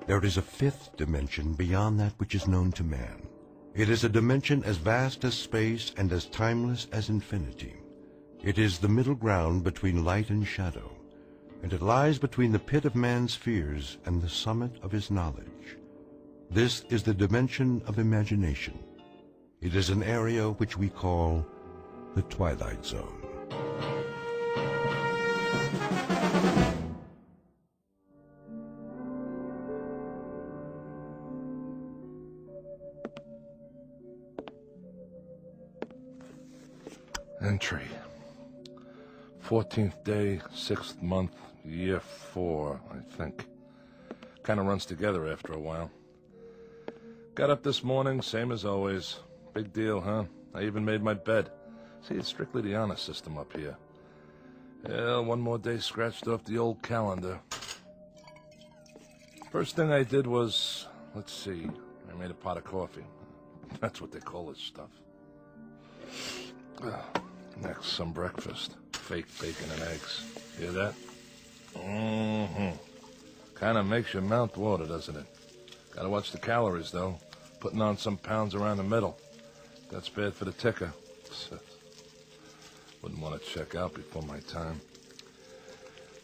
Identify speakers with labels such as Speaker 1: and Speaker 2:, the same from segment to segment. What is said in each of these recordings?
Speaker 1: There is a fifth dimension beyond that which is known to man. It is a dimension as vast as space and as timeless as infinity. It is the middle ground between light and shadow, and it lies between the pit of man's fears and the summit of his knowledge. This is the dimension of imagination. It is an area which we call the Twilight Zone.
Speaker 2: Entry. 14th day, 6th month, year 4, I think. Kind of runs together after a while. Got up this morning, same as always. Big deal, huh? I even made my bed. See, it's strictly the honor system up here. Yeah, one more day scratched off the old calendar. First thing I did was, let's see, I made a pot of coffee. That's what they call this stuff. Next, some breakfast. Fake bacon and eggs. Hear that? Mm-hmm. Kind of makes your mouth water, doesn't it? Gotta watch the calories, though. Putting on some pounds around the middle. That's bad for the ticker. Wouldn't want to check out before my time.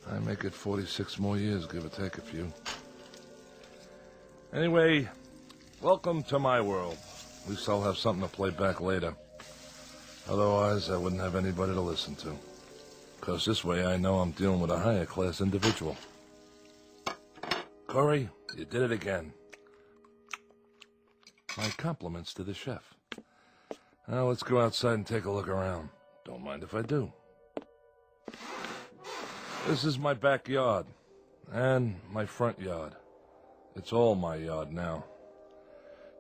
Speaker 2: I make it 46 more years, give or take a few. Anyway, welcome to my world. At least I'll have something to play back later. Otherwise, I wouldn't have anybody to listen to. Because this way I know I'm dealing with a higher class individual. Corey, you did it again. My compliments to the chef. Now let's go outside and take a look around. Don't mind if I do. This is my backyard. And my front yard. It's all my yard now.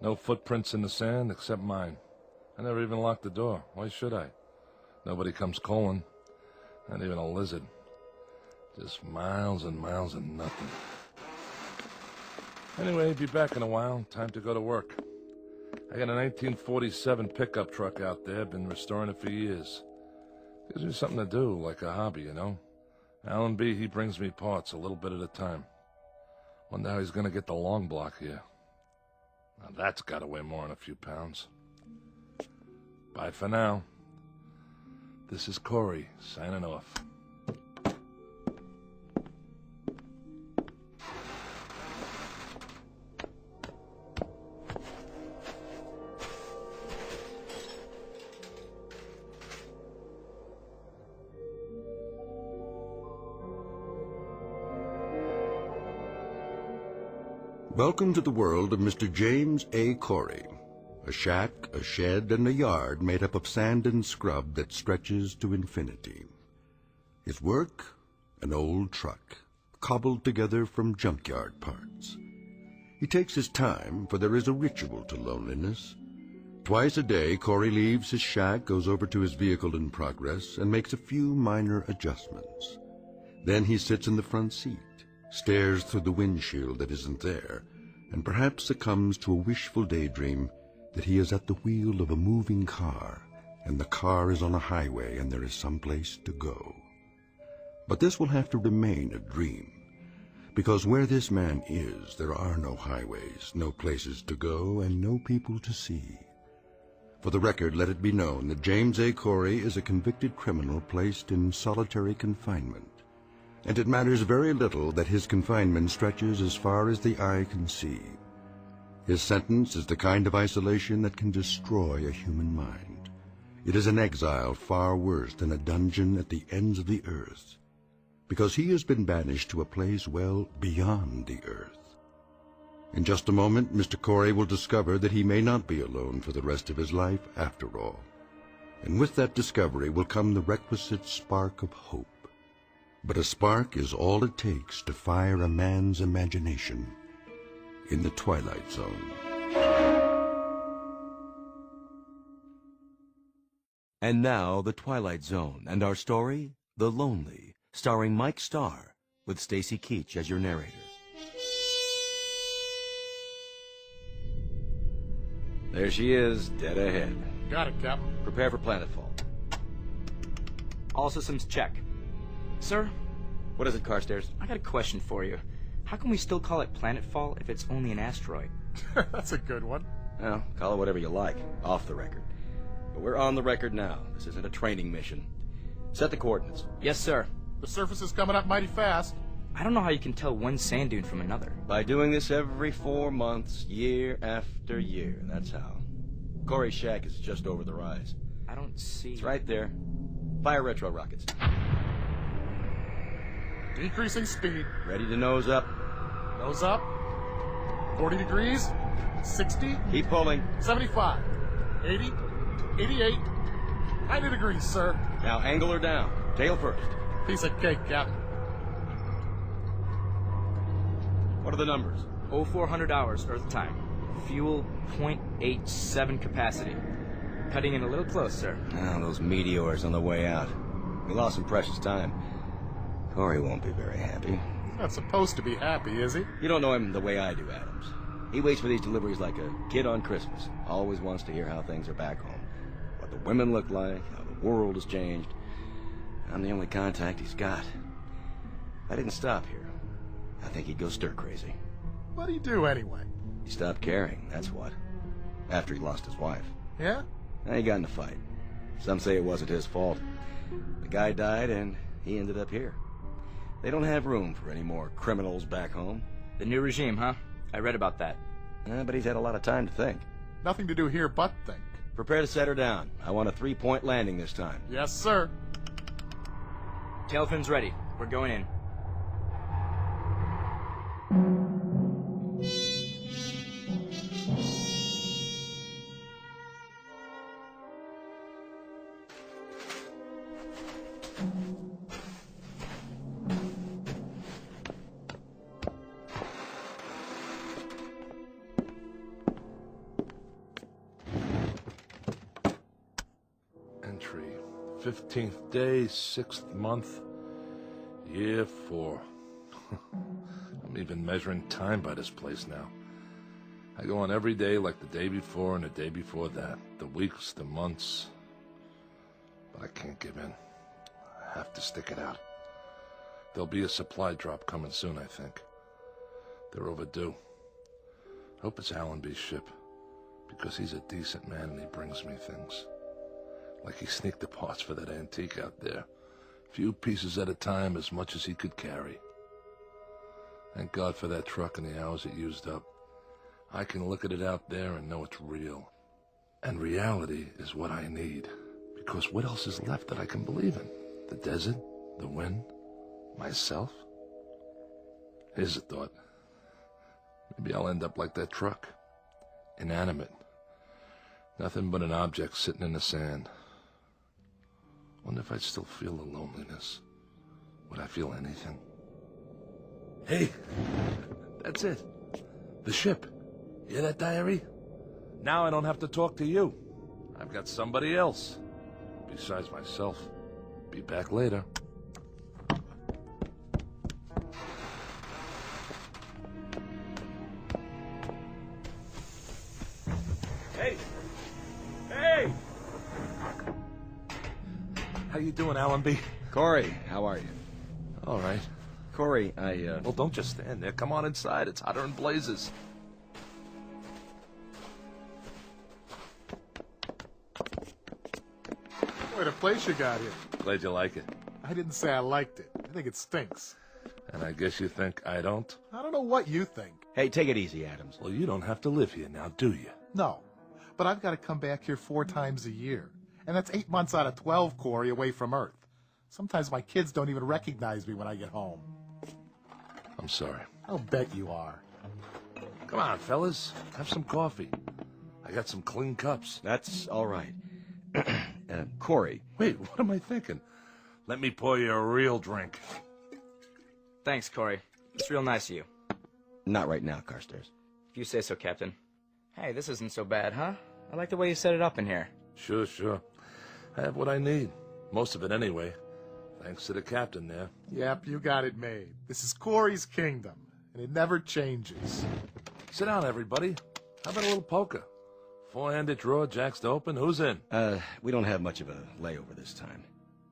Speaker 2: No footprints in the sand except mine. I never even locked the door. Why should I? Nobody comes calling. Not even a lizard. Just miles and miles of nothing. Anyway, be back in a while. Time to go to work. I got a 1947 pickup truck out there. Been restoring it for years. Gives me something to do, like a hobby, you know? Alan B., he brings me parts a little bit at a time. Wonder how he's gonna get the long block here. Now that's gotta weigh more than a few pounds. Bye for now. This is Corey, signing off.
Speaker 1: Welcome to the world of Mr. James A. Corey. A shack, a shed, and a yard made up of sand and scrub that stretches to infinity. His work? An old truck, cobbled together from junkyard parts. He takes his time, for there is a ritual to loneliness. Twice a day, Corey leaves his shack, goes over to his vehicle in progress, and makes a few minor adjustments. Then he sits in the front seat, stares through the windshield that isn't there, and perhaps succumbs to a wishful daydream that he is at the wheel of a moving car, and the car is on a highway and there is some place to go. But this will have to remain a dream, because where this man is, there are no highways, no places to go, and no people to see. For the record, let it be known that James A. Corey is a convicted criminal placed in solitary confinement. And it matters very little that his confinement stretches as far as the eye can see. His sentence is the kind of isolation that can destroy a human mind. It is an exile far worse than a dungeon at the ends of the earth, because he has been banished to a place well beyond the earth. In just a moment, Mr. Corey will discover that he may not be alone for the rest of his life after all. And with that discovery will come the requisite spark of hope. But a spark is all it takes to fire a man's imagination in the Twilight Zone.
Speaker 3: And now, The Twilight Zone, and our story, The Lonely, starring Mike Starr, with Stacy Keach as your narrator.
Speaker 4: There she is, dead ahead.
Speaker 5: Got it, Captain.
Speaker 4: Prepare for planetfall.
Speaker 6: All systems check. Sir?
Speaker 4: What is it, Carstairs?
Speaker 6: I got a question for you.
Speaker 5: How can we still call it planetfall if it's only an asteroid?
Speaker 6: That's a good one.
Speaker 4: Well, call it whatever you like, off the record. But we're on the record now. This isn't a training mission. Set the coordinates.
Speaker 5: Yes, sir.
Speaker 6: The surface is coming up mighty fast.
Speaker 5: I don't know how you can tell one sand dune from another.
Speaker 4: By doing this every 4 months, year after year, that's how. Corey's shack is just over the rise.
Speaker 5: I don't see...
Speaker 4: It's right there. Fire retro rockets.
Speaker 6: Decreasing speed.
Speaker 4: Ready to nose up.
Speaker 6: Nose up. 40 degrees. 60.
Speaker 4: Keep pulling.
Speaker 6: 75. 80. 88. 90 degrees, sir.
Speaker 4: Now angle her down. Tail first.
Speaker 6: Piece of cake, Captain.
Speaker 4: What are the numbers?
Speaker 5: 0400 hours, Earth time. Fuel, 0.87 capacity. Cutting in a little close, sir.
Speaker 4: Now, those meteors on the way out. We lost some precious time. Corey won't be very happy.
Speaker 6: He's not supposed to be happy, is he?
Speaker 4: You don't know him the way I do, Adams. He waits for these deliveries like a kid on Christmas. Always wants to hear how things are back home. What the women look like, how the world has changed. I'm the only contact he's got. If I didn't stop here, I think he'd go stir-crazy.
Speaker 6: What do you do, anyway?
Speaker 4: He stopped caring, that's what. After he lost his wife.
Speaker 6: Yeah?
Speaker 4: He got in a fight. Some say it wasn't his fault. The guy died, and he ended up here. They don't have room for any more criminals back home.
Speaker 5: The new regime, huh? I read about that.
Speaker 4: But he's had a lot of time to think.
Speaker 6: Nothing to do here but think.
Speaker 4: Prepare to set her down. I want a 3-point landing this time.
Speaker 6: Yes, sir.
Speaker 5: Tail fins ready. We're going in.
Speaker 2: Entry, 15th day, 6th month, year 4. I'm even measuring time by this place now. I go on every day like the day before and the day before that. The weeks, the months. But I can't give in. I have to stick it out. There'll be a supply drop coming soon, I think. They're overdue. Hope it's Allenby's ship, because he's a decent man and he brings me things. Like he sneaked the parts for that antique out there. Few pieces at a time, as much as he could carry. Thank God for that truck and the hours it used up. I can look at it out there and know it's real. And reality is what I need. Because what else is left that I can believe in? The desert? The wind? Myself? Here's a thought. Maybe I'll end up like that truck. Inanimate. Nothing but an object sitting in the sand. Wonder if I'd still feel the loneliness. Would I feel anything? Hey, that's it. The ship. Hear that, diary? Now I don't have to talk to you. I've got somebody else. Besides myself. Be back later. Hey! Hey! How you doing, Allenby?
Speaker 4: Corey, how are you?
Speaker 2: All right.
Speaker 4: Corey,
Speaker 2: Well, don't just stand there. Come on inside. It's hotter than blazes.
Speaker 6: What a place you got here.
Speaker 2: Glad you like it.
Speaker 6: I didn't say I liked it. I think it stinks.
Speaker 2: And I guess you think I don't?
Speaker 6: I don't know what you think.
Speaker 4: Hey, take it easy, Adams.
Speaker 2: Well, you don't have to live here now, do you?
Speaker 6: No. But I've got to come back here 4 times a year. And that's 8 months out of 12, Corey, away from Earth. Sometimes my kids don't even recognize me when I get home.
Speaker 2: I'm sorry.
Speaker 6: I'll bet you are.
Speaker 2: Come on, fellas. Have some coffee. I got some clean cups.
Speaker 4: That's all right. Corey.
Speaker 2: Wait, what am I thinking? Let me pour you a real drink.
Speaker 5: Thanks, Corey. It's real nice of you.
Speaker 4: Not right now, Carstairs.
Speaker 5: If you say so, Captain. Hey, this isn't so bad, huh? I like the way you set it up in here.
Speaker 2: Sure, sure. I have what I need. Most of it anyway. Thanks to the captain there.
Speaker 6: Yep, you got it made. This is Corey's kingdom, and it never changes.
Speaker 2: Sit down, everybody. How about a little poker? 4-handed draw, jacks to open. Who's in?
Speaker 4: We don't have much of a layover this time.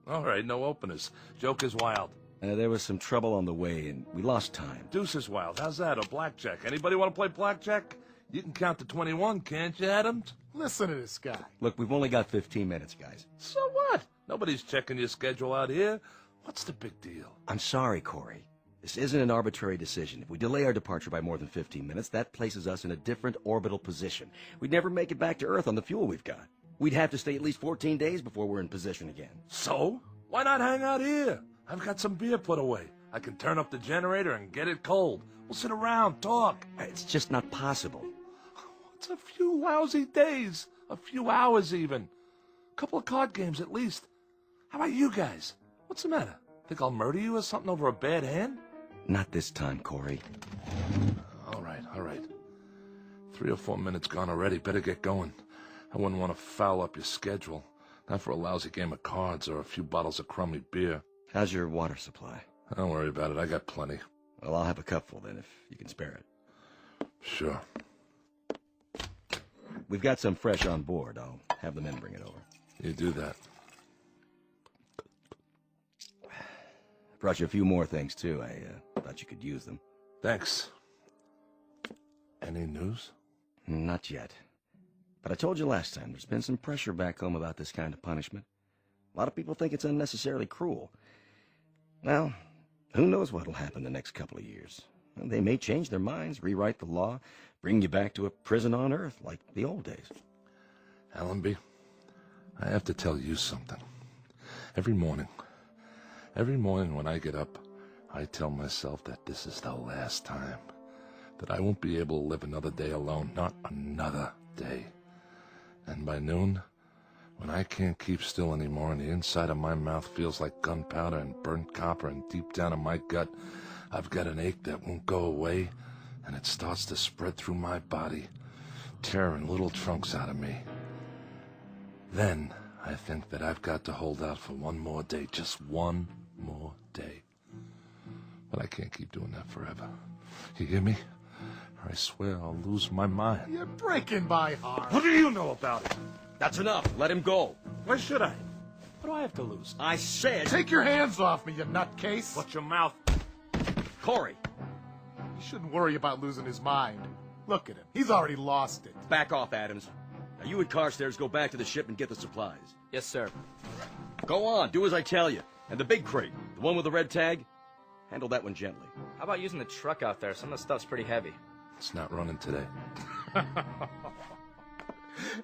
Speaker 2: All right, no openers. Joker's wild.
Speaker 4: There was some trouble on the way, and we lost time.
Speaker 2: Deuces wild. How's that? Or blackjack? Anybody want to play blackjack? You can count to 21, can't you, Adams?
Speaker 6: Listen to this guy.
Speaker 4: Look, we've only got 15 minutes, guys.
Speaker 2: So what? Nobody's checking your schedule out here. What's the big deal?
Speaker 4: I'm sorry, Corey. This isn't an arbitrary decision. If we delay our departure by more than 15 minutes, that places us in a different orbital position. We'd never make it back to Earth on the fuel we've got. We'd have to stay at least 14 days before we're in position again.
Speaker 2: So? Why not hang out here? I've got some beer put away. I can turn up the generator and get it cold. We'll sit around, talk.
Speaker 4: It's just not possible.
Speaker 2: It's a few lousy days. A few hours, even. A couple of card games, at least. How about you guys? What's the matter? Think I'll murder you or something over a bad hand?
Speaker 4: Not this time, Corey.
Speaker 2: All right, all right. 3 or 4 minutes gone already. Better get going. I wouldn't want to foul up your schedule. Not for a lousy game of cards or a few bottles of crummy beer.
Speaker 4: How's your water supply?
Speaker 2: Don't worry about it. I got plenty.
Speaker 4: Well, I'll have a cupful then, if you can spare it.
Speaker 2: Sure.
Speaker 4: We've got some fresh on board. I'll have the men bring it over.
Speaker 2: You do that.
Speaker 4: Brought you a few more things, too. I thought you could use them.
Speaker 2: Thanks. Any news?
Speaker 4: Not yet. But I told you last time, there's been some pressure back home about this kind of punishment. A lot of people think it's unnecessarily cruel. Well, who knows what'll happen the next couple of years. They may change their minds, rewrite the law, bring you back to a prison on Earth like the old days.
Speaker 2: Allenby, I have to tell you something. Every morning when I get up, I tell myself that this is the last time. That I won't be able to live another day alone, not another day. And by noon, when I can't keep still anymore and the inside of my mouth feels like gunpowder and burnt copper and deep down in my gut, I've got an ache that won't go away, and it starts to spread through my body, tearing little chunks out of me. Then I think that I've got to hold out for one more day, just one more day. But I can't keep doing that forever. You hear me? Or I swear I'll lose my mind.
Speaker 6: You're breaking my heart.
Speaker 2: What do you know about it?
Speaker 4: That's enough. Let him go.
Speaker 2: Why should I? What do I have to lose?
Speaker 4: I said...
Speaker 6: Take your hands off me, you nutcase.
Speaker 2: Watch your mouth.
Speaker 4: Corey,
Speaker 6: You shouldn't worry about losing his mind. Look at him. He's already lost it.
Speaker 4: back off, Adams. Now you and Carstairs go back to the ship and get the supplies.
Speaker 5: Yes, sir.
Speaker 4: Go on, do as I tell you. And the big crate, the one with the red tag, handle that one gently.
Speaker 5: How about using the truck out there? Some of the stuff's pretty heavy.
Speaker 2: It's not running today.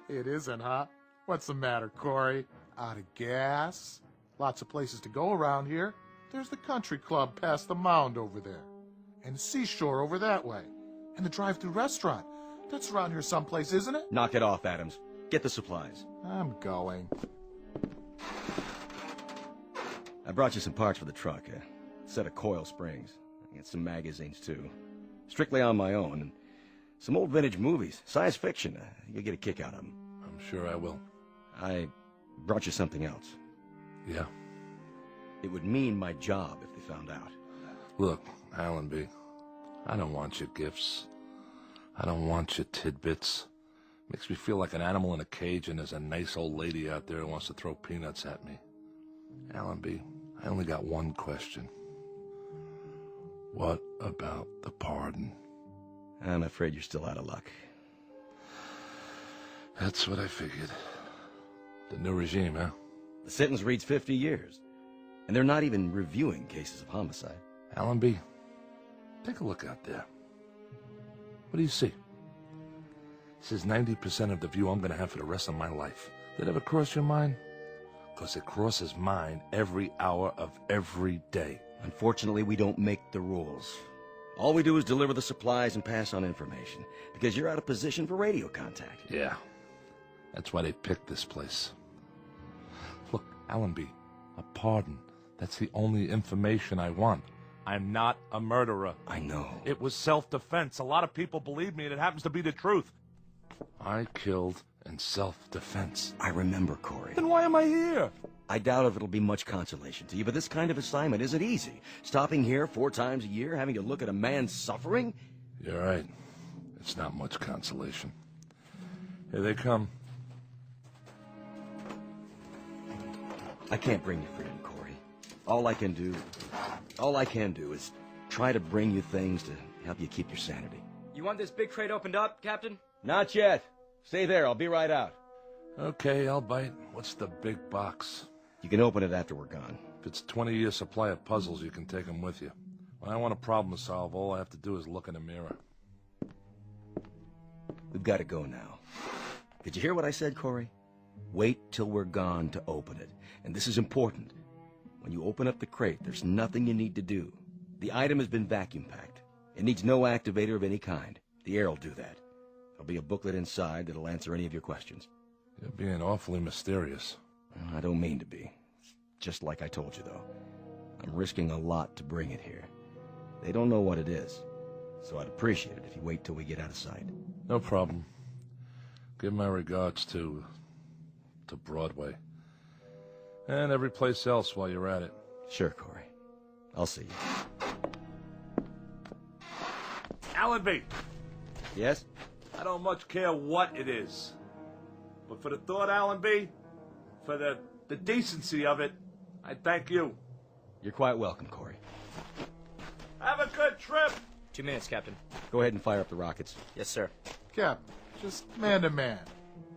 Speaker 6: It isn't, huh? What's the matter, Corey? Out of gas? Lots of places to go around here. There's the country club past the mound over there. And the seashore over that way. And the drive-thru restaurant. That's around here someplace, isn't it?
Speaker 4: Knock it off, Adams. Get the supplies.
Speaker 6: I'm going.
Speaker 4: I brought you some parts for the truck. A set of coil springs. I got some magazines, too. Strictly on my own. And some old vintage movies. Science fiction. You'll get a kick out of them.
Speaker 2: I'm sure I will.
Speaker 4: I brought you something else.
Speaker 2: Yeah.
Speaker 4: It would mean my job if they found out.
Speaker 2: Look, Allenby, I don't want your gifts. I don't want your tidbits. Makes me feel like an animal in a cage and there's a nice old lady out there who wants to throw peanuts at me. Allenby, I only got one question. What about the pardon?
Speaker 4: I'm afraid you're still out of luck.
Speaker 2: That's what I figured. The new regime, huh?
Speaker 4: The sentence reads 50 years. And they're not even reviewing cases of homicide.
Speaker 2: Allenby, take a look out there. What do you see? This is 90% of the view I'm going to have for the rest of my life. Did it ever cross your mind? Because it crosses mine every hour of every day.
Speaker 4: Unfortunately, we don't make the rules. All we do is deliver the supplies and pass on information, because you're out of position for radio contact.
Speaker 2: Yeah, that's why they picked this place. Look, Allenby, a pardon. That's the only information I want. I'm not a murderer.
Speaker 4: I know.
Speaker 2: It was self-defense. A lot of people believe me, and it happens to be the truth. I killed in self-defense.
Speaker 4: I remember, Corey.
Speaker 2: Then why am I here?
Speaker 4: I doubt if it'll be much consolation to you, but this kind of assignment isn't easy. Stopping here 4 times a year, having to look at a man suffering?
Speaker 2: You're right. It's not much consolation. Here they come.
Speaker 4: I can't bring you freedom, Corey. All I can do All I can do is try to bring you things to help you keep your sanity.
Speaker 5: You want this big crate opened up, Captain?
Speaker 4: Not yet. Stay there. I'll be right out.
Speaker 2: Okay, I'll bite. What's the big box?
Speaker 4: You can open it after we're gone.
Speaker 2: If it's 20-year supply of puzzles, you can take them with you. When I want a problem to solve, all I have to do is look in the mirror.
Speaker 4: We've got to go now. Did you hear what I said, Corey? Wait till we're gone to open it. And this is important. When you open up the crate, there's nothing you need to do. The item has been vacuum packed. It needs no activator of any kind. The air will do that. There'll be a booklet inside that'll answer any of your questions.
Speaker 2: You're being awfully mysterious.
Speaker 4: I don't mean to be. Just like I told you, though. I'm risking a lot to bring it here. They don't know what it is, so I'd appreciate it if you wait till we get out of sight.
Speaker 2: No problem. Give my regards to Broadway. And every place else while you're at it.
Speaker 4: Sure, Corey. I'll see you.
Speaker 2: Allenby!
Speaker 4: Yes?
Speaker 2: I don't much care what it is. But for the thought, Allenby, for the decency of it, I thank you.
Speaker 4: You're quite welcome, Corey.
Speaker 2: Have a good trip!
Speaker 5: 2 minutes, Captain.
Speaker 4: Go ahead and fire up the rockets.
Speaker 5: Yes, sir.
Speaker 6: Captain, just man to man.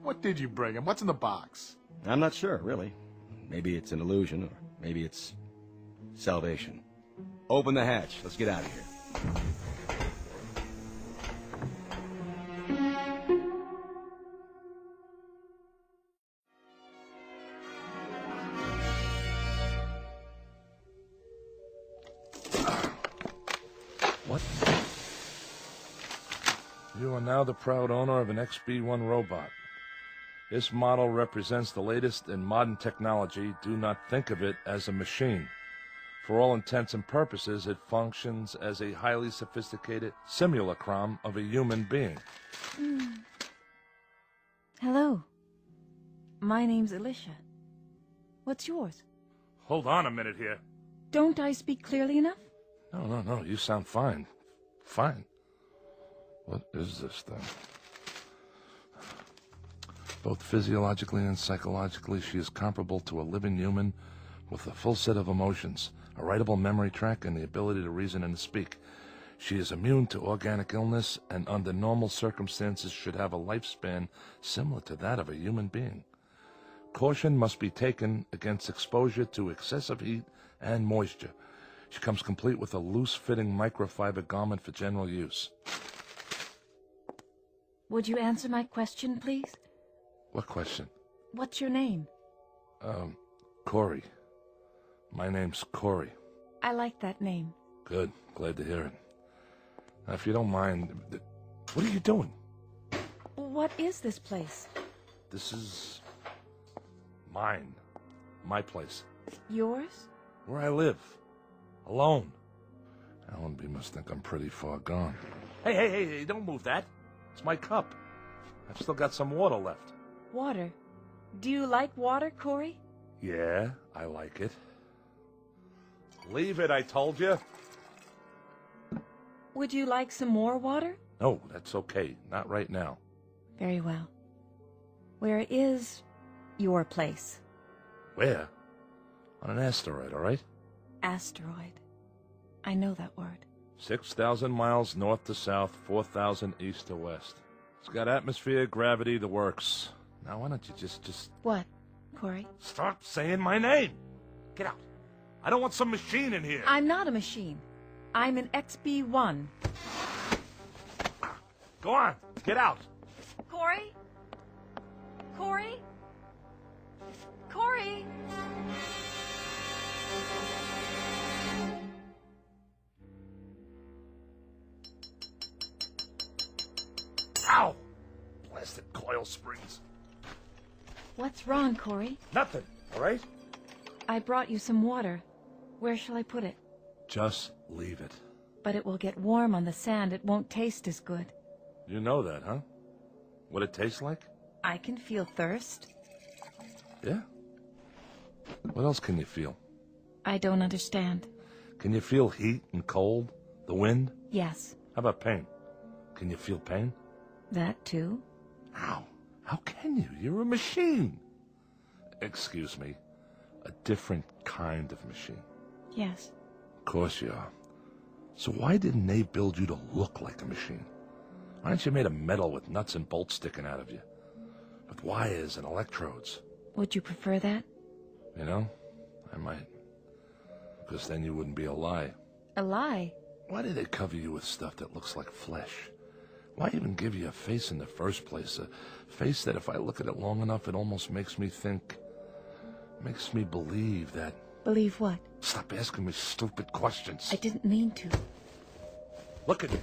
Speaker 6: What did you bring him? What's in the box?
Speaker 4: I'm not sure, really. Maybe it's an illusion, or maybe it's salvation. Open the hatch. Let's get out of here.
Speaker 2: What? You are now the proud owner of an XB-1 robot. This model represents the latest in modern technology. Do not think of it as a machine. For all intents and purposes, it functions as a highly sophisticated simulacrum of a human being.
Speaker 7: Hello. My name's Alicia. What's yours?
Speaker 2: Hold on a minute here.
Speaker 7: Don't I speak clearly enough?
Speaker 2: No, you sound fine. Fine. What is this thing? Both physiologically and psychologically, she is comparable to a living human with a full set of emotions, a writable memory track, and the ability to reason and to speak. She is immune to organic illness and under normal circumstances should have a lifespan similar to that of a human being. Caution must be taken against exposure to excessive heat and moisture. She comes complete with a loose-fitting microfiber garment for general use.
Speaker 7: Would you answer my question, please?
Speaker 2: What question?
Speaker 7: What's your name?
Speaker 2: Corey. My name's Corey.
Speaker 7: I like that name.
Speaker 2: Good. Glad to hear it. Now, if you don't mind, what are you doing?
Speaker 7: What is this place?
Speaker 2: This is mine. My place.
Speaker 7: Yours?
Speaker 2: Where I live. Alone. Allenby must think I'm pretty far gone. Hey, don't move that. It's my cup. I've still got some water left.
Speaker 7: Water. Do you like water, Corey?
Speaker 2: Yeah, I like it. Leave it, I told you.
Speaker 7: Would you like some more water?
Speaker 2: No, that's okay. Not right now.
Speaker 7: Very well. Where is your place?
Speaker 2: Where? On an asteroid, all right?
Speaker 7: Asteroid. I know that word.
Speaker 2: 6,000 miles north to south, 4,000 east to west. It's got atmosphere, gravity, the works. Now, why don't you just...
Speaker 7: What, Corey?
Speaker 2: Stop saying my name! Get out. I don't want some machine in here.
Speaker 7: I'm not a machine. I'm an XB-1.
Speaker 2: Go on, get out.
Speaker 7: Corey? Corey? Corey?
Speaker 2: Ow! Blasted coil springs.
Speaker 7: What's wrong, Corey?
Speaker 2: Nothing, all right?
Speaker 7: I brought you some water. Where shall I put it?
Speaker 2: Just leave it.
Speaker 7: But it will get warm on the sand. It won't taste as good.
Speaker 2: You know that, huh? What it tastes like?
Speaker 7: I can feel thirst.
Speaker 2: Yeah? What else can you feel?
Speaker 7: I don't understand.
Speaker 2: Can you feel heat and cold? The wind?
Speaker 7: Yes,
Speaker 2: How about pain? Can you feel pain?
Speaker 7: that too.
Speaker 2: How? How can you? You're a machine. Excuse me. A different kind of machine.
Speaker 7: Yes.
Speaker 2: course you are. So why didn't they build you to look like a machine? Why aren't you made of metal with nuts and bolts sticking out of you? With wires and electrodes?
Speaker 7: Would you prefer that?
Speaker 2: You know, I might. Because then you wouldn't be a lie.
Speaker 7: A lie?
Speaker 2: Why do they cover you with stuff that looks like flesh? Why even give you a face in the first place? A face that if I look at it long enough, it almost makes me think, makes me believe that...
Speaker 7: Believe what?
Speaker 2: Stop asking me stupid questions.
Speaker 7: I didn't mean to.
Speaker 2: Look at me.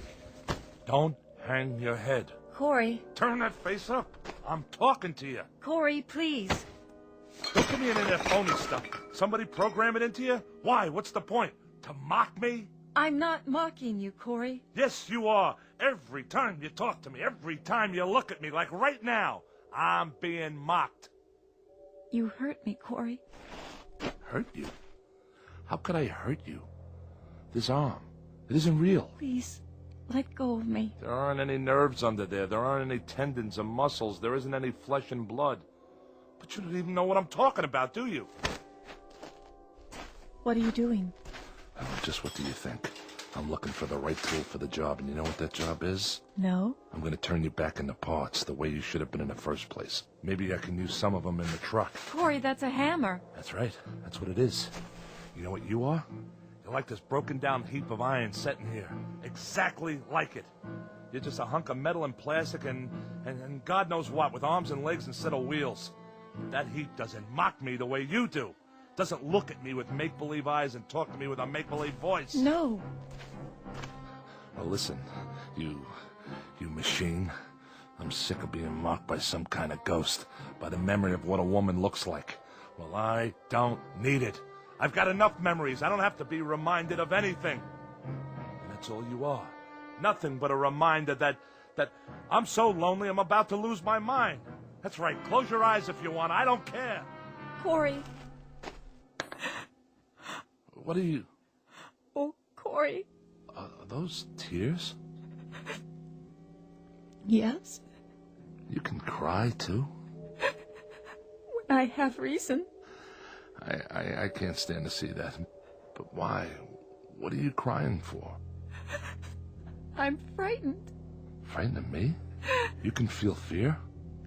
Speaker 2: Don't hang your head.
Speaker 7: Corey.
Speaker 2: Turn that face up. I'm talking to you.
Speaker 7: Corey, please.
Speaker 2: Don't give me any of that phony stuff. Somebody program it into you? Why? What's the point? To mock me?
Speaker 7: I'm not mocking you, Corey.
Speaker 2: Yes, you are. Every time you talk to me, every time you look at me, like right now, I'm being mocked.
Speaker 7: You hurt me, Corey.
Speaker 2: Hurt you? How could I hurt you? This arm, it isn't real.
Speaker 7: Please, let go of me.
Speaker 2: There aren't any nerves under there. There aren't any tendons or muscles. There isn't any flesh and blood. But you don't even know what I'm talking about, do you?
Speaker 7: What are you doing?
Speaker 2: Oh, just what do you think? I'm looking for the right tool for the job, and you know what that job is?
Speaker 7: No?
Speaker 2: I'm going to turn you back into parts the way you should have been in the first place. Maybe I can use some of them in the truck.
Speaker 7: Corey, that's a hammer.
Speaker 2: That's right. That's what it is. You know what you are? You're like this broken down heap of iron sitting here. Exactly like it. You're just a hunk of metal and plastic and God knows what, with arms and legs instead of wheels. That heap doesn't mock me the way you do. Doesn't look at me with make-believe eyes and talk to me with a make-believe voice.
Speaker 7: No.
Speaker 2: Well, listen, you machine. I'm sick of being mocked by some kind of ghost, by the memory of what a woman looks like. Well, I don't need it. I've got enough memories. I don't have to be reminded of anything. And that's all you are. Nothing but a reminder that I'm so lonely I'm about to lose my mind. That's right. Close your eyes if you want. I don't care.
Speaker 7: Corey.
Speaker 2: What are you...
Speaker 7: Oh, Corey.
Speaker 2: Are those tears?
Speaker 7: Yes?
Speaker 2: You can cry, too?
Speaker 7: When I have reason.
Speaker 2: I can't stand to see that. But why? What are you crying for?
Speaker 7: I'm frightened.
Speaker 2: Frightened of me? You can feel fear?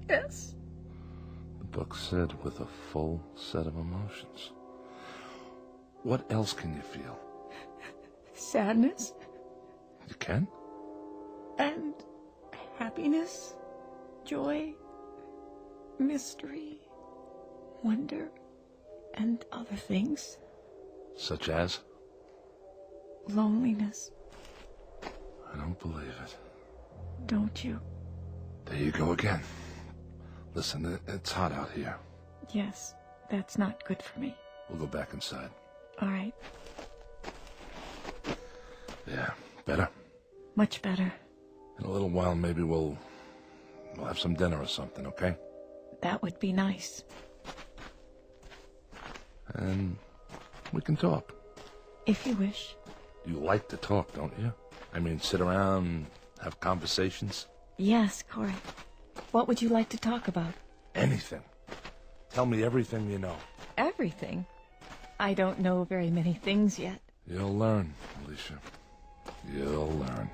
Speaker 7: Yes.
Speaker 2: The book said with a full set of emotions. What else can you feel?
Speaker 7: Sadness.
Speaker 2: You can?
Speaker 7: And happiness. Joy. Mystery. Wonder. And other things.
Speaker 2: Such as?
Speaker 7: Loneliness.
Speaker 2: I don't believe it.
Speaker 7: Don't you?
Speaker 2: There you go again. Listen, it's hot out here.
Speaker 7: Yes, that's not good for me.
Speaker 2: We'll go back inside.
Speaker 7: All right.
Speaker 2: Yeah, better?
Speaker 7: Much better.
Speaker 2: In a little while, maybe we'll have some dinner or something, okay?
Speaker 7: That would be nice.
Speaker 2: And we can talk.
Speaker 7: If you wish.
Speaker 2: You like to talk, don't you? I mean, sit around, have conversations?
Speaker 7: Yes, Corey. What would you like to talk about?
Speaker 2: Anything. Tell me everything you know.
Speaker 7: Everything? I don't know very many things yet.
Speaker 2: You'll learn, Alicia. You'll learn.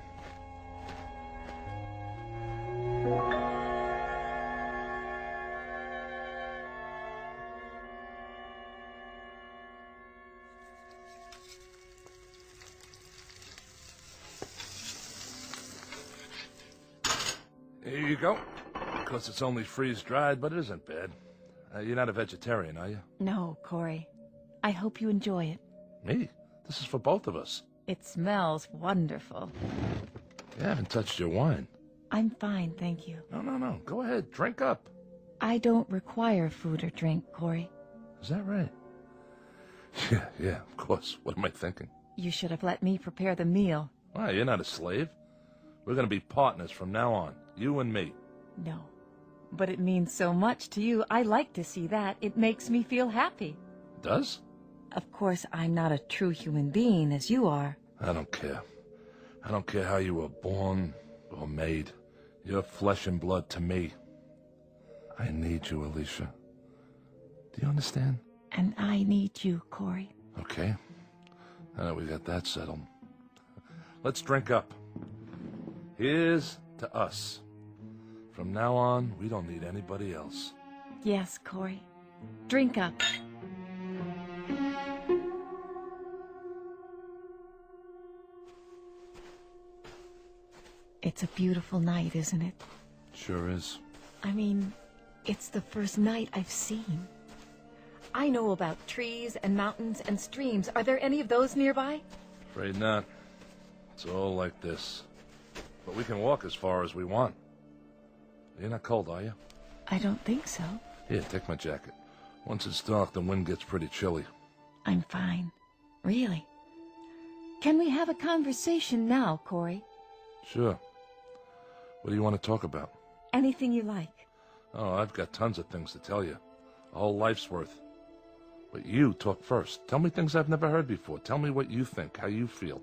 Speaker 2: Here you go. Of course, it's only freeze-dried, but it isn't bad. You're not a vegetarian, are you?
Speaker 7: No, Corey. I hope you enjoy it.
Speaker 2: Me? This is for both of us.
Speaker 7: It smells wonderful.
Speaker 2: You haven't touched your wine.
Speaker 7: I'm fine, thank you.
Speaker 2: No. Go ahead, drink up.
Speaker 7: I don't require food or drink, Corey.
Speaker 2: Is that right? Yeah, of course. What am I thinking?
Speaker 7: You should have let me prepare the meal.
Speaker 2: Why, you're not a slave. We're going to be partners from now on. You and me.
Speaker 7: No. But it means so much to you. I like to see that. It makes me feel happy.
Speaker 2: Does?
Speaker 7: Of course, I'm not a true human being as you are.
Speaker 2: I don't care. I don't care how you were born or made. You're flesh and blood to me. I need you, Alicia. Do you understand?
Speaker 7: And I need you, Corey.
Speaker 2: Okay. We got that settled. Let's drink up. Here's to us. From now on, we don't need anybody else.
Speaker 7: Yes, Corey. Drink up. It's a beautiful night, isn't it?
Speaker 2: Sure is.
Speaker 7: I mean, it's the first night I've seen. I know about trees and mountains and streams. Are there any of those nearby?
Speaker 2: Afraid not. It's all like this. But we can walk as far as we want. You're not cold, are you?
Speaker 7: I don't think so.
Speaker 2: Here, take my jacket. Once it's dark, the wind gets pretty chilly.
Speaker 7: I'm fine. Really. Can we have a conversation now, Corey?
Speaker 2: Sure. What do you want to talk about?
Speaker 7: Anything you like.
Speaker 2: Oh, I've got tons of things to tell you. A whole life's worth. But you talk first. Tell me things I've never heard before. Tell me what you think, how you feel.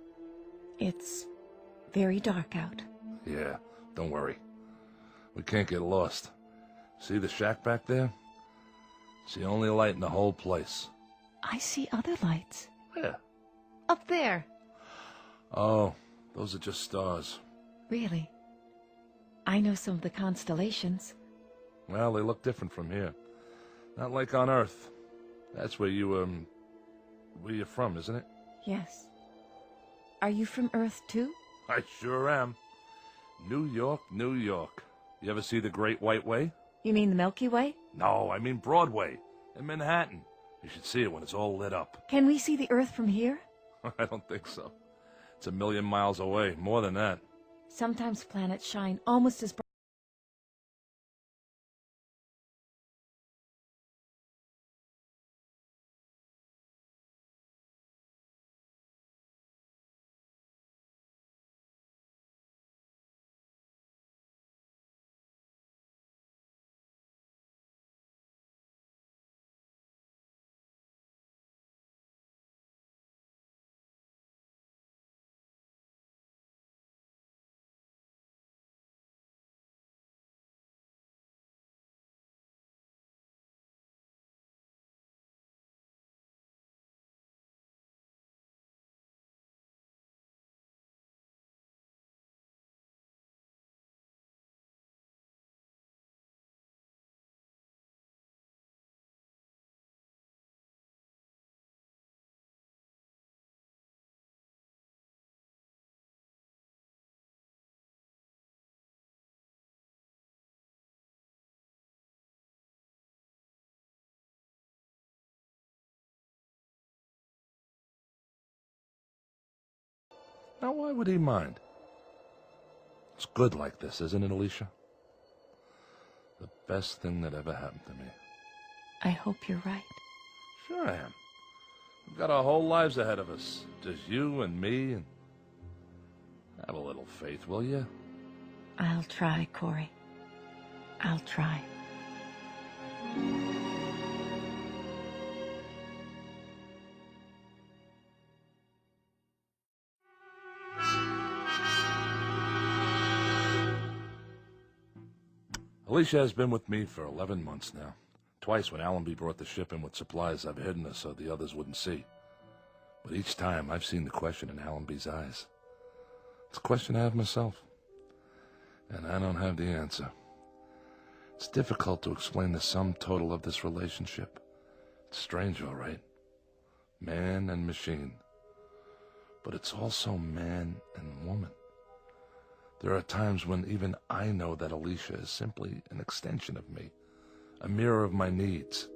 Speaker 7: It's very dark out.
Speaker 2: Yeah, don't worry. We can't get lost. See the shack back there? It's the only light in the whole place.
Speaker 7: I see other lights.
Speaker 2: Yeah.
Speaker 7: Up there.
Speaker 2: Oh, those are just stars.
Speaker 7: Really? I know some of the constellations.
Speaker 2: Well, they look different from here. Not like on Earth. That's where you, where you're from, isn't it?
Speaker 7: Yes. Are you from Earth, too?
Speaker 2: I sure am. New York, New York. You ever see the Great White Way?
Speaker 7: You mean the Milky Way?
Speaker 2: No, I mean Broadway, in Manhattan. You should see it when it's all lit up.
Speaker 7: Can we see the Earth from here?
Speaker 2: I don't think so. It's 1,000,000 miles away, more than that.
Speaker 7: Sometimes planets shine almost as bright.
Speaker 2: Now, why would he mind? It's good like this, isn't it, Alicia? The best thing that ever happened to me.
Speaker 7: I hope you're right.
Speaker 2: Sure I am. We've got our whole lives ahead of us. Just you and me, and have a little faith, will you?
Speaker 7: I'll try, Corey. I'll try.
Speaker 2: Alicia has been with me for 11 months now. Twice when Allenby brought the ship in with supplies, I've hidden her so the others wouldn't see. But each time, I've seen the question in Allenby's eyes. It's a question I have myself. And I don't have the answer. It's difficult to explain the sum total of this relationship. It's strange, all right. Man and machine. But it's also man and woman. There are times when even I know that Alicia is simply an extension of me, a mirror of my needs.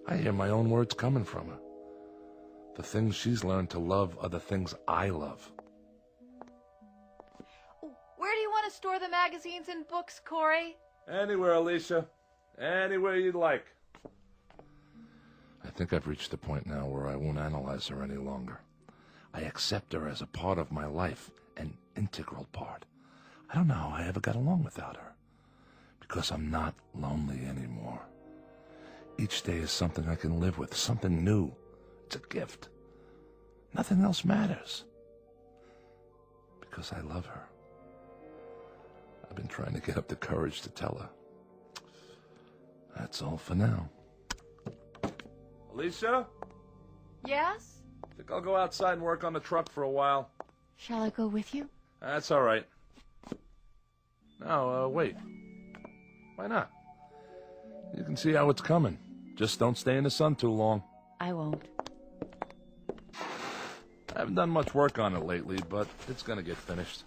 Speaker 2: I hear my own words coming from her. The things she's learned to love are the things I love.
Speaker 7: Where do you want to store the magazines and books, Corey?
Speaker 2: Anywhere, Alicia. Anywhere you'd like. I think I've reached the point now where I won't analyze her any longer. I accept her as a part of my life, an integral part. I don't know how I ever got along without her. Because I'm not lonely anymore. Each day is something I can live with, something new. It's a gift. Nothing else matters. Because I love her. I've been trying to get up the courage to tell her. That's all for now. Alicia?
Speaker 7: Yes?
Speaker 2: Think I'll go outside and work on the truck for a while.
Speaker 7: Shall I go with you?
Speaker 2: That's all right. No, wait. Why not? You can see how it's coming. Just don't stay in the sun too long.
Speaker 7: I won't.
Speaker 2: I haven't done much work on it lately, but it's gonna get finished.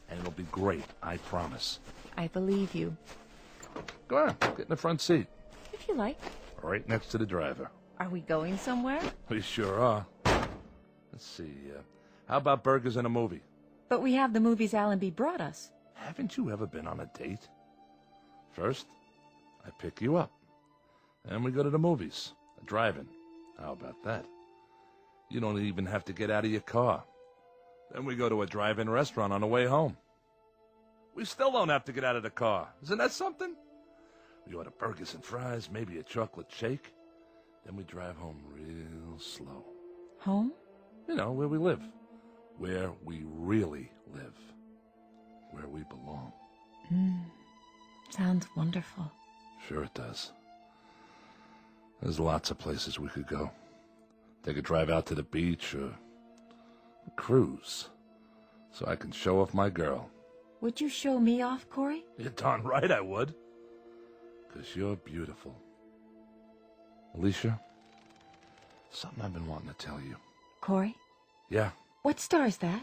Speaker 2: And it'll be great, I promise.
Speaker 7: I believe you.
Speaker 2: Go on, get in the front seat.
Speaker 7: If you like.
Speaker 2: Right next to the driver.
Speaker 7: Are we going somewhere?
Speaker 2: We sure are. Let's see, how about burgers and a movie?
Speaker 7: But we have the movies Allenby brought us.
Speaker 2: Haven't you ever been on a date? First, I pick you up. Then we go to the movies. A drive-in. How about that? You don't even have to get out of your car. Then we go to a drive-in restaurant on the way home. We still don't have to get out of the car. Isn't that something? We order burgers and fries, maybe a chocolate shake. Then we drive home real slow.
Speaker 7: Home?
Speaker 2: You know, where we live. Where we really live. Where we belong.
Speaker 7: Sounds wonderful.
Speaker 2: Sure it does. There's lots of places we could go. Take a drive out to the beach or a cruise. So I can show off my girl.
Speaker 7: Would you show me off, Corey?
Speaker 2: You're darn right I would. 'Cause you're beautiful. Alicia, something I've been wanting to tell you.
Speaker 7: Corey?
Speaker 2: Yeah,
Speaker 7: What star is that?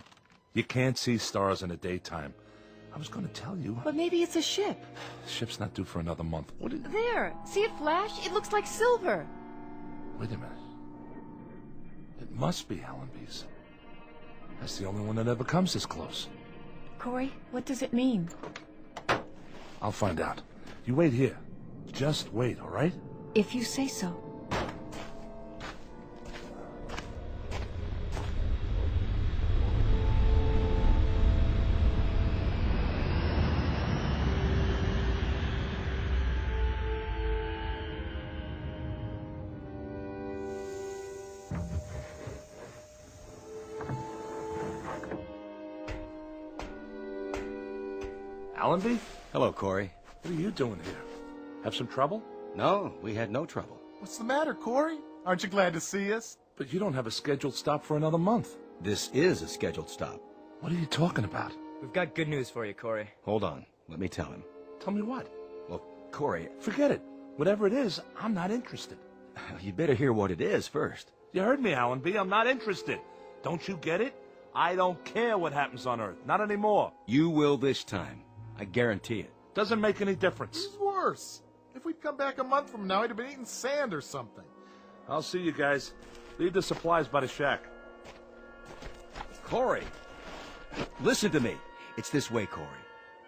Speaker 2: you can't see stars in the daytime. I was going to tell you.
Speaker 7: But maybe it's a ship.
Speaker 2: The ship's not due for another month. What is...
Speaker 7: There! See it flash? It looks like silver.
Speaker 2: Wait a minute. It must be Allenby's. That's the only one that ever comes this close.
Speaker 7: Corey, what does it mean?
Speaker 2: I'll find out. You wait here. Just wait, all right?
Speaker 7: If you say so.
Speaker 2: Allenby?
Speaker 4: Hello, Corey.
Speaker 2: What are you doing here? Have some trouble?
Speaker 4: No, we had no trouble.
Speaker 6: What's the matter, Corey? Aren't you glad to see us?
Speaker 2: But you don't have a scheduled stop for another month.
Speaker 4: This is a scheduled stop.
Speaker 2: What are you talking about?
Speaker 5: We've got good news for you, Corey.
Speaker 4: Hold on. Let me tell him.
Speaker 2: Tell me what?
Speaker 4: Well, Corey,
Speaker 2: Forget it. Whatever it is, I'm not interested.
Speaker 4: you'd better hear what it is first.
Speaker 2: You heard me, Allenby. I'm not interested. Don't you get it? I don't care what happens on Earth. Not anymore.
Speaker 4: You will this time. I guarantee it.
Speaker 2: Doesn't make any difference.
Speaker 6: It's worse. If we'd come back a month from now, he'd have been eating sand or something.
Speaker 2: I'll see you guys. Leave the supplies by the shack.
Speaker 4: Corey, listen to me. It's this way, Corey.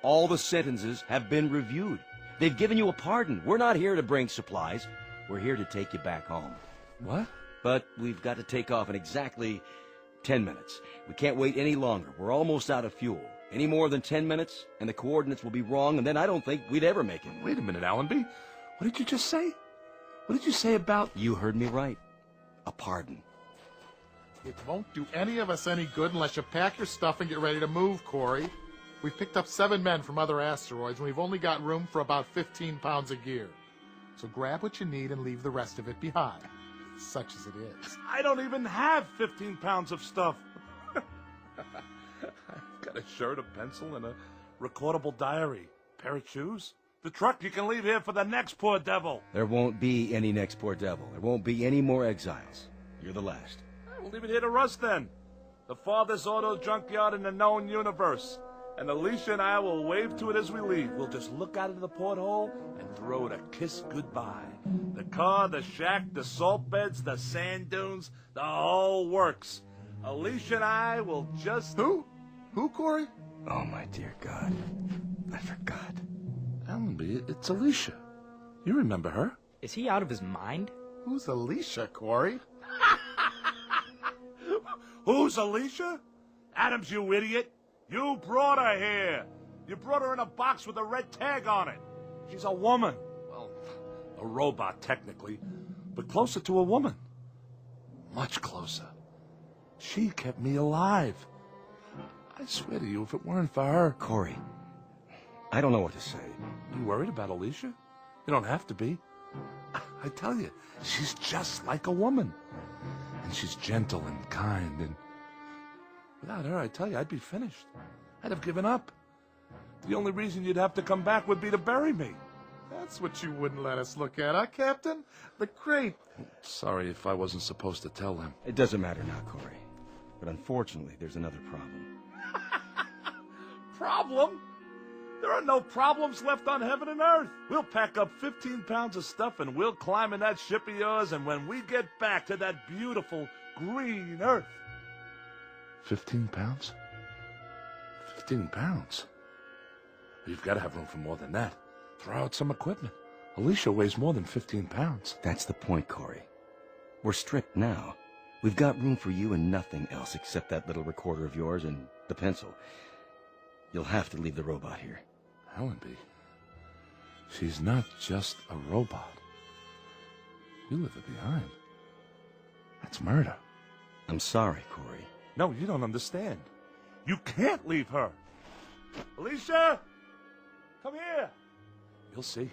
Speaker 4: All the sentences have been reviewed. They've given you a pardon. We're not here to bring supplies. We're here to take you back home.
Speaker 2: What?
Speaker 4: But we've got to take off in exactly 10 minutes. We can't wait any longer. We're almost out of fuel. Any more than 10 minutes, and the coordinates will be wrong, and then I don't think we'd ever make it.
Speaker 2: Wait a minute, Allenby. What did you just say? What did you say about...
Speaker 4: You heard me right. A pardon.
Speaker 6: It won't do any of us any good unless you pack your stuff and get ready to move, Corey. We've picked up 7 men from other asteroids, and we've only got room for about 15 pounds of gear. So grab what you need and leave the rest of it behind, such as it is.
Speaker 2: I don't even have 15 pounds of stuff. I've got a shirt, a pencil, and a recordable diary. Pair of shoes. The truck you can leave here for the next poor devil.
Speaker 4: There won't be any next poor devil. There won't be any more exiles. You're the last.
Speaker 2: We'll leave it here to rust then. The farthest auto junkyard in the known universe. And Alicia and I will wave to it as we leave. We'll just look out of the porthole and throw it a kiss goodbye. The car, the shack, the salt beds, the sand dunes, the whole works. Alicia and I will just...
Speaker 6: Who? Who, Corey?
Speaker 4: Oh, my dear God. I forgot.
Speaker 2: Allenby, it's Alicia. You remember her?
Speaker 5: Is he out of his mind?
Speaker 6: Who's Alicia, Corey?
Speaker 2: Who's Alicia? Adams, you idiot. You brought her here. You brought her in a box with a red tag on it. She's a woman. Well, a robot, technically, but closer to a woman. Much closer. She kept me alive. I swear to you, if it weren't for her...
Speaker 4: Corey, I don't know what to say.
Speaker 2: You worried about Alicia? You don't have to be. I tell you, she's just like a woman. And she's gentle and kind, and without her, I tell you, I'd be finished. I'd have given up. The only reason you'd have to come back would be to bury me.
Speaker 6: That's what you wouldn't let us look at, huh, Captain? The crate.
Speaker 2: Sorry if I wasn't supposed to tell them.
Speaker 4: It doesn't matter now, Corey. But unfortunately, there's another problem.
Speaker 2: Problem? There are no problems left on heaven and earth. We'll pack up 15 pounds of stuff and we'll climb in that ship of yours, and when we get back to that beautiful green earth... 15 pounds? 15 pounds? You've got to have room for more than that. Throw out some equipment. Alicia weighs more than 15 pounds.
Speaker 4: That's the point, Corey. We're stripped now. We've got room for you and nothing else except that little recorder of yours and the pencil. You'll have to leave the robot here.
Speaker 2: Allenby, she's not just a robot. You leave her behind. That's murder.
Speaker 4: I'm sorry, Corey.
Speaker 2: No, you don't understand. You can't leave her. Alicia! Come here! You'll see.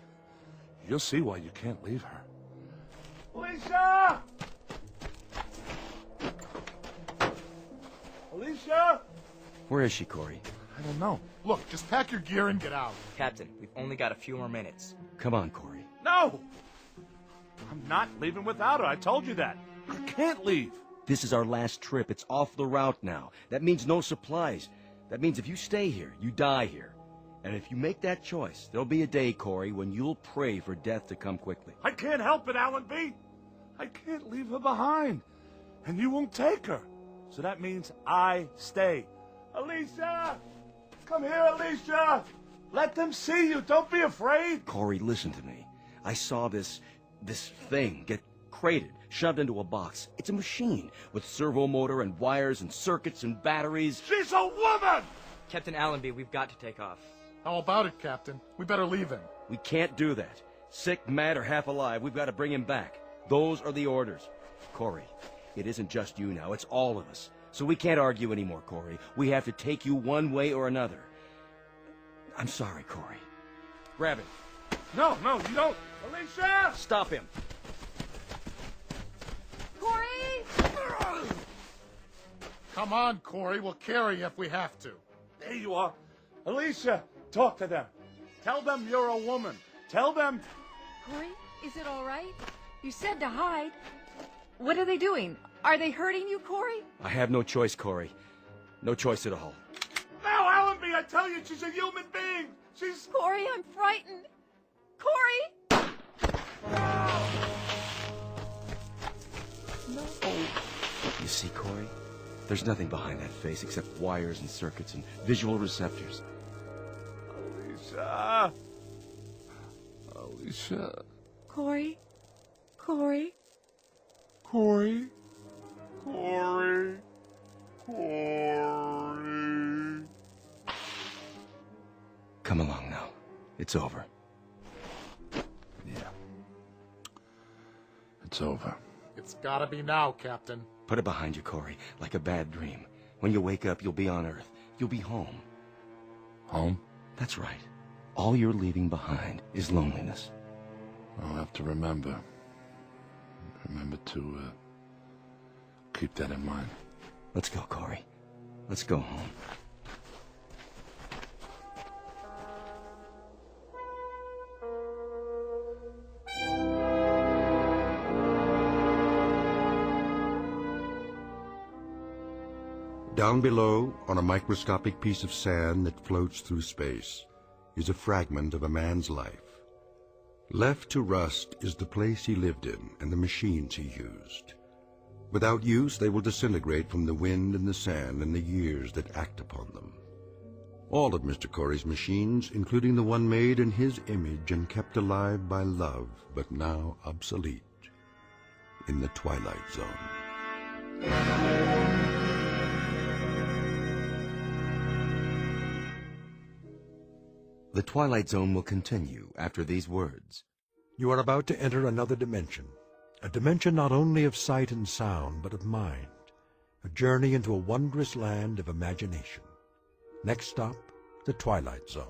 Speaker 2: You'll see why you can't leave her. Alicia! Alicia!
Speaker 4: Where is she, Corey?
Speaker 2: I don't know.
Speaker 6: Look, just pack your gear and get out.
Speaker 5: Captain, we've only got a few more minutes.
Speaker 4: Come on, Corey.
Speaker 2: No! I'm not leaving without her. I told you that. I can't leave.
Speaker 4: This is our last trip. It's off the route now. That means no supplies. That means if you stay here, you die here. And if you make that choice, there'll be a day, Corey, when you'll pray for death to come quickly.
Speaker 2: I can't help it, Allenby. I can't leave her behind. And you won't take her. So that means I stay. Alicia! Come here, Alicia! Let them see you. Don't be afraid.
Speaker 4: Corey, listen to me. I saw this thing get crated, shoved into a box. It's a machine with servo motor and wires and circuits and batteries.
Speaker 2: She's a woman!
Speaker 5: Captain Allenby, we've got to take off.
Speaker 6: How about it, Captain? We better leave him.
Speaker 4: We can't do that. Sick, mad, or half alive, we've got to bring him back. Those are the orders. Corey, it isn't just you now, it's all of us. So we can't argue anymore, Corey. We have to take you one way or another. I'm sorry, Corey. Grab him.
Speaker 2: No, you don't. Alicia!
Speaker 4: Stop him.
Speaker 7: Corey!
Speaker 6: Come on, Corey. We'll carry you if we have to.
Speaker 2: There you are. Alicia, talk to them. Tell them you're a woman. Tell them...
Speaker 7: Corey, is it all right? You said to hide. What are they doing? Are they hurting you, Corey?
Speaker 4: I have no choice, Corey. No choice at all.
Speaker 2: No, Allenby, I tell you, she's a human being. She's...
Speaker 7: Corey, I'm frightened. Corey!
Speaker 4: No. You see, Corey? There's nothing behind that face except wires and circuits and visual receptors.
Speaker 2: Alicia. Alicia.
Speaker 7: Corey? Corey?
Speaker 2: Corey. Corey. Corey.
Speaker 4: Come along now. It's over.
Speaker 2: Yeah. It's over.
Speaker 6: It's gotta be now, Captain.
Speaker 4: Put it behind you, Corey, like a bad dream. When you wake up, you'll be on Earth. You'll be home.
Speaker 2: Home?
Speaker 4: That's right. All you're leaving behind is loneliness.
Speaker 2: I'll have to remember. Remember to, keep that in mind.
Speaker 4: Let's go, Corey. Let's go home.
Speaker 1: Down below, on a microscopic piece of sand that floats through space, is a fragment of a man's life. Left to rust is the place he lived in and the machines he used. Without use, they will disintegrate from the wind and the sand and the years that act upon them. All of Mr. Corey's machines, including the one made in his image and kept alive by love, but now obsolete, in the Twilight Zone.
Speaker 3: The Twilight Zone will continue after these words.
Speaker 8: You are about to enter another dimension, a dimension not only of sight and sound, but of mind, a journey into a wondrous land of imagination. Next stop, the Twilight Zone.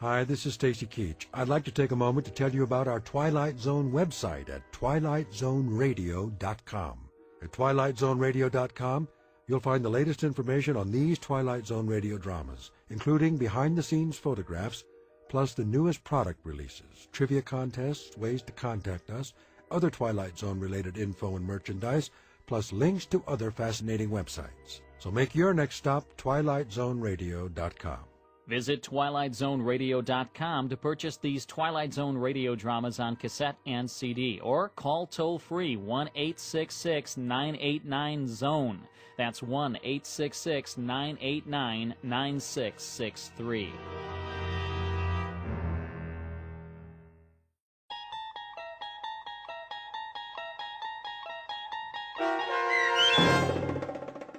Speaker 8: Hi, this is Stacy Keach. I'd like to take a moment to tell you about our Twilight Zone website at twilightzoneradio.com. At TwilightZoneRadio.com, you'll find the latest information on these Twilight Zone radio dramas, including behind-the-scenes photographs, plus the newest product releases, trivia contests, ways to contact us, other Twilight Zone-related info and merchandise, plus links to other fascinating websites. So make your next stop TwilightZoneRadio.com.
Speaker 9: Visit TwilightZoneRadio.com to purchase these Twilight Zone radio dramas on cassette and CD, or call toll-free 1-866-989-ZONE. That's 1-866-989-9663.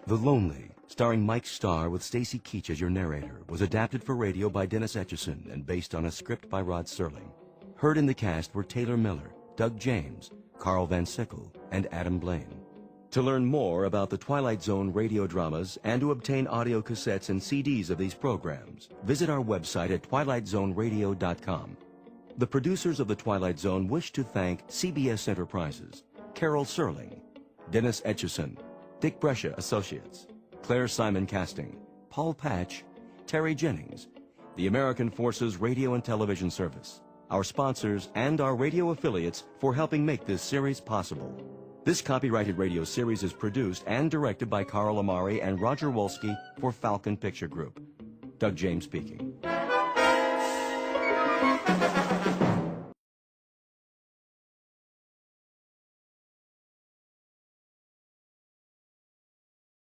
Speaker 3: The Lonely, starring Mike Starr with Stacy Keach as your narrator, was adapted for radio by Dennis Etchison and based on a script by Rod Serling. Heard in the cast were Taylor Miller, Doug James, Carl Van Sickle, and Adam Blaine. To learn more about the Twilight Zone radio dramas and to obtain audio cassettes and CDs of these programs, visit our website at twilightzoneradio.com. The producers of The Twilight Zone wish to thank CBS Enterprises, Carol Serling, Dennis Etchison, Dick Brescia Associates, Claire Simon Casting, Paul Patch, Terry Jennings, the American Forces Radio and Television Service, our sponsors, and our radio affiliates for helping make this series possible. This copyrighted radio series is produced and directed by Carl Amari and Roger Wolski for Falcon Picture Group. Doug James speaking.